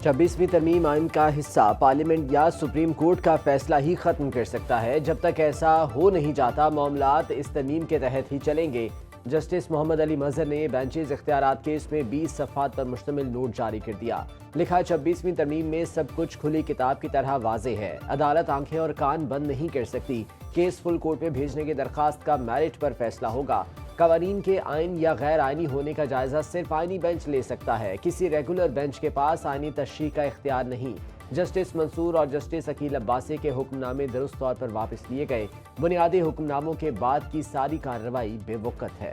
26ویں ترمیم آئین کا حصہ پارلیمنٹ یا سپریم کورٹ کا فیصلہ ہی ختم کر سکتا ہے۔ جب تک ایسا ہو نہیں جاتا معاملات اس ترمیم کے تحت ہی چلیں گے۔ جسٹس محمد علی مظہر نے بینچز اختیارات کیس میں 20 صفحات پر مشتمل نوٹ جاری کر دیا۔ لکھا 26ویں ترمیم میں سب کچھ کھلی کتاب کی طرح واضح ہے۔ عدالت آنکھیں اور کان بند نہیں کر سکتی۔ کیس فل کورٹ میں بھیجنے کی درخواست کا میرٹ پر فیصلہ ہوگا۔ قوانین کے آئین یا غیر آئینی ہونے کا جائزہ صرف آئینی بینچ لے سکتا ہے۔ کسی ریگولر بینچ کے پاس آئینی تشریح کا اختیار نہیں۔ جسٹس منصور اور جسٹس عقیل عباسی کے حکم نامے درست طور پر واپس لیے گئے۔ بنیادی حکم ناموں کے بعد کی ساری کارروائی بے وقت ہے۔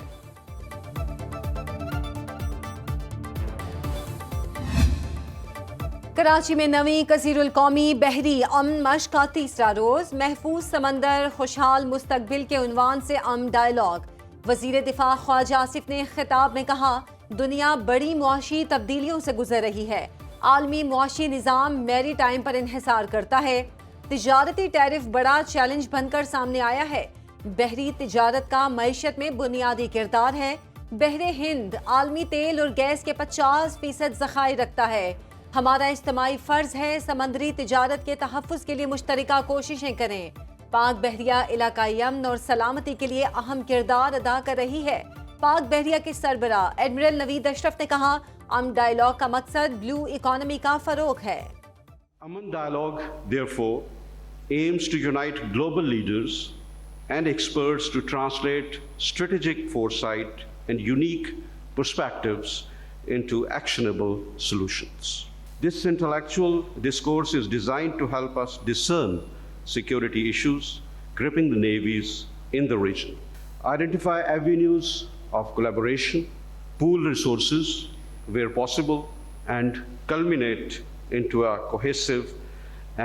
کراچی میں نویں کثیر القومی بحری امن مشق کا تیسرا روز۔ محفوظ سمندر خوشحال مستقبل کے عنوان سے امن ڈائیلاگ۔ وزیر دفاع خواجہ آصف نے خطاب میں کہا، دنیا بڑی معاشی تبدیلیوں سے گزر رہی ہے۔ عالمی معاشی نظام میری ٹائم پر انحصار کرتا ہے۔ تجارتی ٹیرف بڑا چیلنج بن کر سامنے آیا ہے۔ بحری تجارت کا معیشت میں بنیادی کردار ہے۔ بحر ہند عالمی تیل اور گیس کے 50% ذخائر رکھتا ہے۔ ہمارا اجتماعی فرض ہے سمندری تجارت کے تحفظ کے لیے مشترکہ کوششیں کریں۔ پاک بحریہ علاقائی امن اور سلامتی کے لیے اہم کردار ادا کر رہی ہے۔ پاک بحریہ کے سربراہ ایڈمرل نوید اشرف نے کہا، امن ڈائیلاگ کا مقصد بلو اکانومی کا فروغ ہے۔ Aman Dialogue, therefore, aims to unite global leaders and experts to translate strategic foresight and unique perspectives into actionable solutions. This intellectual discourse is designed to help us discern security issues gripping the navies in the region, identify avenues of collaboration, pool resources where possible, and culminate into a cohesive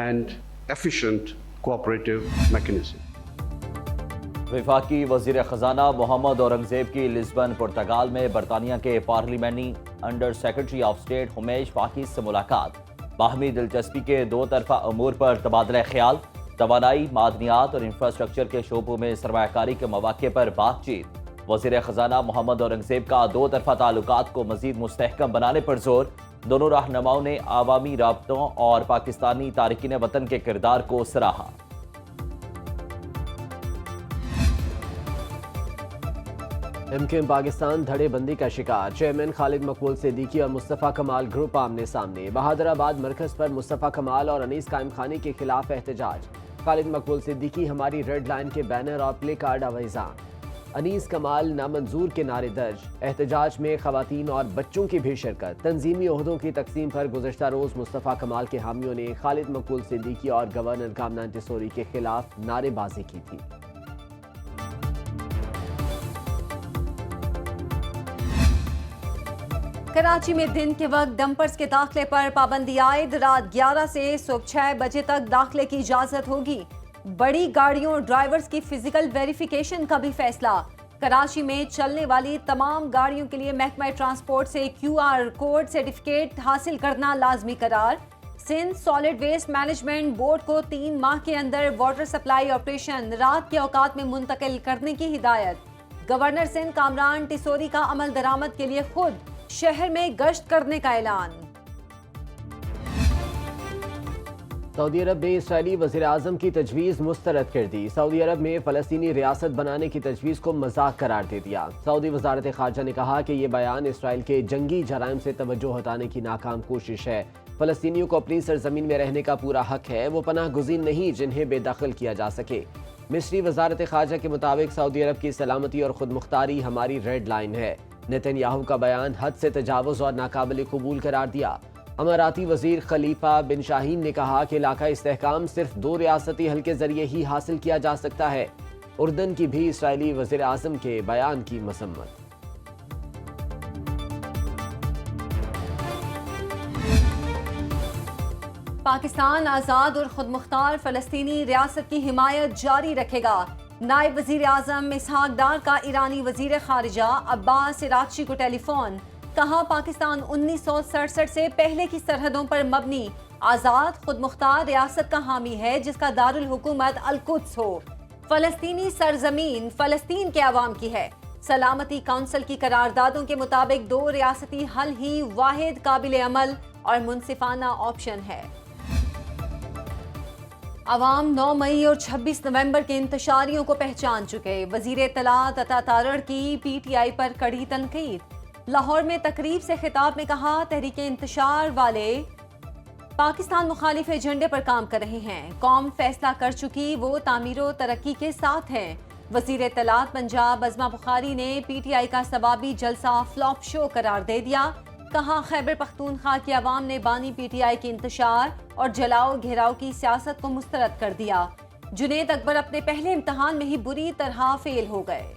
and efficient cooperative mechanism. وفاقی وزیر خزانہ محمد اورنگزیب کی لسبن پرتگال میں برطانیہ کے پارلیمانی under secretary of state ہمیش Pakis سے ملاقات۔ باہمی دلچسپی کے دو طرفہ امور پر تبادلہ خیال۔ توانائی، معدنیات اور انفراسٹرکچر کے شعبوں میں سرمایہ کاری کے مواقع پر بات چیت۔ وزیر خزانہ محمد اورنگزیب کا دو طرفہ تعلقات کو مزید مستحکم بنانے پر زور۔ دونوں رہنماؤں نے عوامی رابطوں اور پاکستانی تارکین وطن کے کردار کو سراہا۔ ایم کیو ایم پاکستان دھڑے بندی کا شکار۔ چیئرمین خالد مقبول صدیقی اور مصطفیٰ کمال گروپ آمنے سامنے۔ بہادر آباد مرکز پر مصطفیٰ کمال اور انیس قائم خانی کے خلاف احتجاج۔ خالد مقبول صدیقی ہماری ریڈ لائن کے بینر اور پلے کارڈ آویزاں۔ انیس کمال نامنظور کے نعرے درج۔ احتجاج میں خواتین اور بچوں کی بھی شرکت۔ تنظیمی عہدوں کی تقسیم پر گزشتہ روز مصطفیٰ کمال کے حامیوں نے خالد مقبول صدیقی اور گورنر کامران ٹیسوری کے خلاف نعرے بازی کی تھی۔ کراچی میں دن کے وقت ڈمپرز کے داخلے پر پابندی عائد۔ رات 11 سے صبح 6 بجے تک داخلے کی اجازت ہوگی۔ بڑی گاڑیوں اور ڈرائیورز کی فزیکل ویریفیکیشن کا بھی فیصلہ۔ کراچی میں چلنے والی تمام گاڑیوں کے لیے محکمہ ٹرانسپورٹ سے QR کوڈ سرٹیفکیٹ حاصل کرنا لازمی قرار۔ Sindh solid waste management board کو 3 ماہ کے اندر واٹر سپلائی آپریشن رات کے اوقات میں منتقل کرنے کی ہدایت۔ گورنر سندھ کامران ٹیسوری کا عمل درآمد کے لیے خود شہر میں گشت کرنے کا اعلان۔ سعودی عرب نے اسرائیلی وزیر اعظم کی تجویز مسترد کر دی۔ سعودی عرب میں فلسطینی ریاست بنانے کی تجویز کو مذاق قرار دے دیا۔ سعودی وزارت خارجہ نے کہا کہ یہ بیان اسرائیل کے جنگی جرائم سے توجہ ہٹانے کی ناکام کوشش ہے۔ فلسطینیوں کو اپنی سرزمین میں رہنے کا پورا حق ہے، وہ پناہ گزین نہیں جنہیں بے دخل کیا جا سکے۔ مصری وزارت خارجہ کے مطابق سعودی عرب کی سلامتی اور خود مختاری ہماری ریڈ لائن ہے۔ نیتن یاہو کا بیان حد سے تجاوز اور ناقابل قبول قرار دیا۔ اماراتی وزیر خلیفہ بن شاہین نے کہا کہ علاقائی استحکام صرف 2 ریاستی حل کے ذریعے ہی حاصل کیا جا سکتا ہے۔ اردن کی بھی اسرائیلی وزیر اعظم کے بیان کی مذمت۔ پاکستان آزاد اور خود مختار فلسطینی ریاست کی حمایت جاری رکھے گا۔ نائب وزیر اعظم اسحاق ڈار کا ایرانی وزیر خارجہ عباس عراقچی کو ٹیلی فون۔ کہا، پاکستان 1967 سے پہلے کی سرحدوں پر مبنی آزاد خود مختار ریاست کا حامی ہے جس کا دارالحکومت القدس ہو۔ فلسطینی سرزمین فلسطین کے عوام کی ہے۔ سلامتی کونسل کی قراردادوں کے مطابق 2 ریاستی حل ہی واحد قابل عمل اور منصفانہ آپشن ہے۔ عوام 9 مئی اور 26 نومبر کے انتشاریوں کو پہچان چکے۔ وزیر اطلاعات عطا تارڑ کی پی ٹی آئی پر کڑی تنقید۔ لاہور میں تقریب سے خطاب میں کہا تحریک انتشار والے پاکستان مخالف ایجنڈے پر کام کر رہے ہیں، قوم فیصلہ کر چکی، وہ تعمیر و ترقی کے ساتھ ہیں۔ وزیر اطلاعات پنجاب عظمہ بخاری نے پی ٹی آئی کا ثوابی جلسہ فلاپ شو قرار دے دیا۔ کہا خیبر پختونخوا کی عوام نے بانی پی ٹی آئی کے انتشار اور جلاؤ گھیراؤ کی سیاست کو مسترد کر دیا۔ جنید اکبر اپنے پہلے امتحان میں ہی بری طرح فیل ہو گئے۔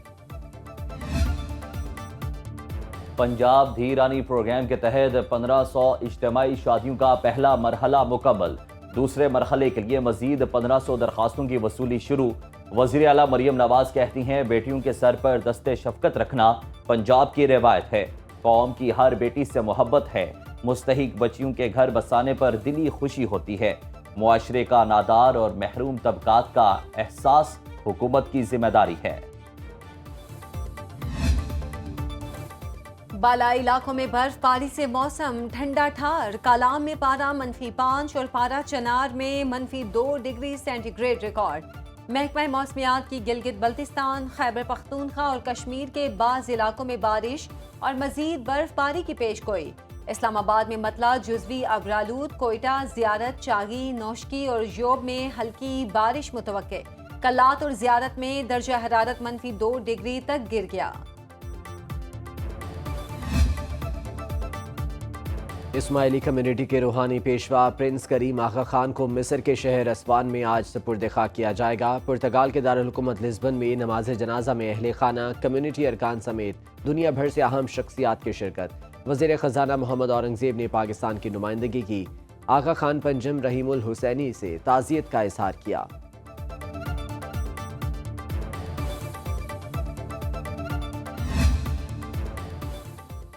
پنجاب دھی رانی پروگرام کے تحت 1500 اجتماعی شادیوں کا پہلا مرحلہ مکمل، دوسرے مرحلے کے لیے مزید 1500 درخواستوں کی وصولی شروع۔ وزیر اعلیٰ مریم نواز کہتی ہیں بیٹیوں کے سر پر دست شفقت رکھنا پنجاب کی روایت ہے، قوم کی ہر بیٹی سے محبت ہے، مستحق بچیوں کے گھر بسانے پر دلی خوشی ہوتی ہے، معاشرے کا نادار اور محروم طبقات کا احساس حکومت کی ذمہ داری ہے۔ بالائی علاقوں میں برف باری سے موسم ٹھنڈا ٹھار، کالام میں پارہ -5 اور پارہ چنار میں -2 ڈگری سینٹی گریڈ ریکارڈ۔ محکمہ موسمیات کی گلگت بلتستان، خیبر پختونخوا اور کشمیر کے بعض علاقوں میں بارش اور مزید برف باری کی پیش گوئی۔ اسلام آباد میں مطلع جزوی ابرآلود، کوئٹہ، زیارت، چاگی، نوشکی اور یوب میں ہلکی بارش متوقع۔ کلات اور زیارت میں درجہ حرارت -2 ڈگری تک گر گیا۔ اسماعیلی کمیونٹی کے روحانی پیشوا پرنس کریم آغا خان کو مصر کے شہر اسوان میں آج سپرد خاک کیا جائے گا۔ پرتگال کے دارالحکومت لزبن میں نماز جنازہ میں اہل خانہ، کمیونٹی ارکان سمیت دنیا بھر سے اہم شخصیات کی شرکت۔ وزیر خزانہ محمد اورنگزیب نے پاکستان کی نمائندگی کی۔ آغا خان پنجم رحیم الحسینی سے تعزیت کا اظہار کیا۔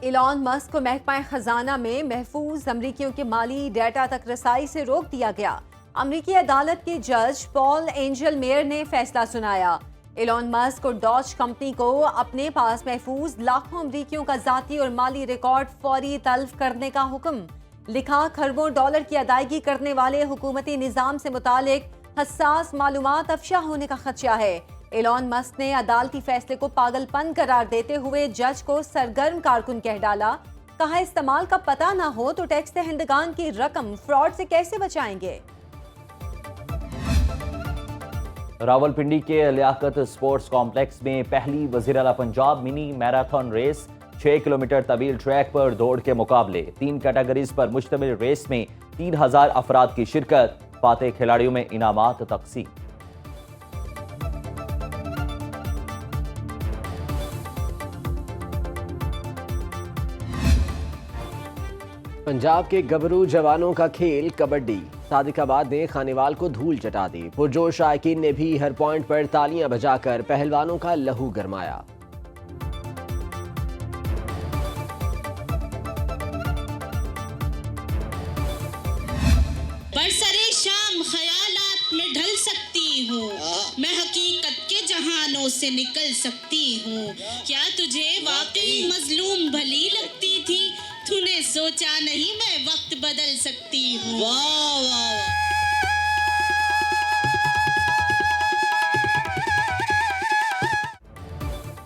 ایلان مسک کو محکمہ خزانہ میں محفوظ امریکیوں کے مالی ڈیٹا تک رسائی سے روک دیا گیا۔ امریکی عدالت کے جج پال اینجل میئر نے فیصلہ سنایا۔ ایلان مسک اور ڈاج کمپنی کو اپنے پاس محفوظ لاکھوں امریکیوں کا ذاتی اور مالی ریکارڈ فوری تلف کرنے کا حکم۔ لکھا کھربوں ڈالر کی ادائیگی کرنے والے حکومتی نظام سے متعلق حساس معلومات افشا ہونے کا خدشہ ہے۔ ایلان مسک نے عدالتی فیصلے کو پاگل پن قرار دیتے ہوئے جج کو سرگرم کارکن کہہ ڈالا۔ کہا استعمال کا پتہ نہ ہو تو ٹیکس دہندگان کی رقم فراڈ سے کیسے بچائیں گے۔ راولپنڈی کے لیاقت سپورٹس کمپلیکس میں پہلی وزیر اعلیٰ Punjab mini marathon race, 6 kilometre طویل ٹریک پر دوڑ کے مقابلے، 3 کیٹیگریز پر مشتمل ریس میں 3000 افراد کی شرکت، فاتح کھلاڑیوں میں انعامات تقسیم۔ پنجاب کے گبرو جوانوں کا کھیل کبڈی، صادق آباد نے خانیوال کو دھول چٹا دی۔ پرجوش شائقین نے بھی ہر پوائنٹ پر تالیاں بجا کر پہلوانوں کا لہو گرمایا۔ برسرے شام خیالات میں ڈھل سکتی ہوں، میں حقیقت کے جہانوں سے نکل سکتی ہوں۔ کیا تجھے واقعی مظلوم بھلی لگتی تھی؟ تو نے سوچا نہیں میں وقت بدل سکتی ہوں۔ واہ واہ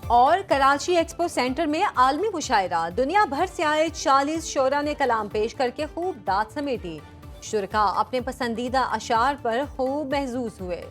اور کراچی ایکسپو سینٹر میں عالمی مشاعرہ، دنیا بھر سے آئے 40 شعراء نے کلام پیش کر کے خوب داد سمیٹی۔ شرکاء اپنے پسندیدہ اشعار پر خوب محظوظ ہوئے۔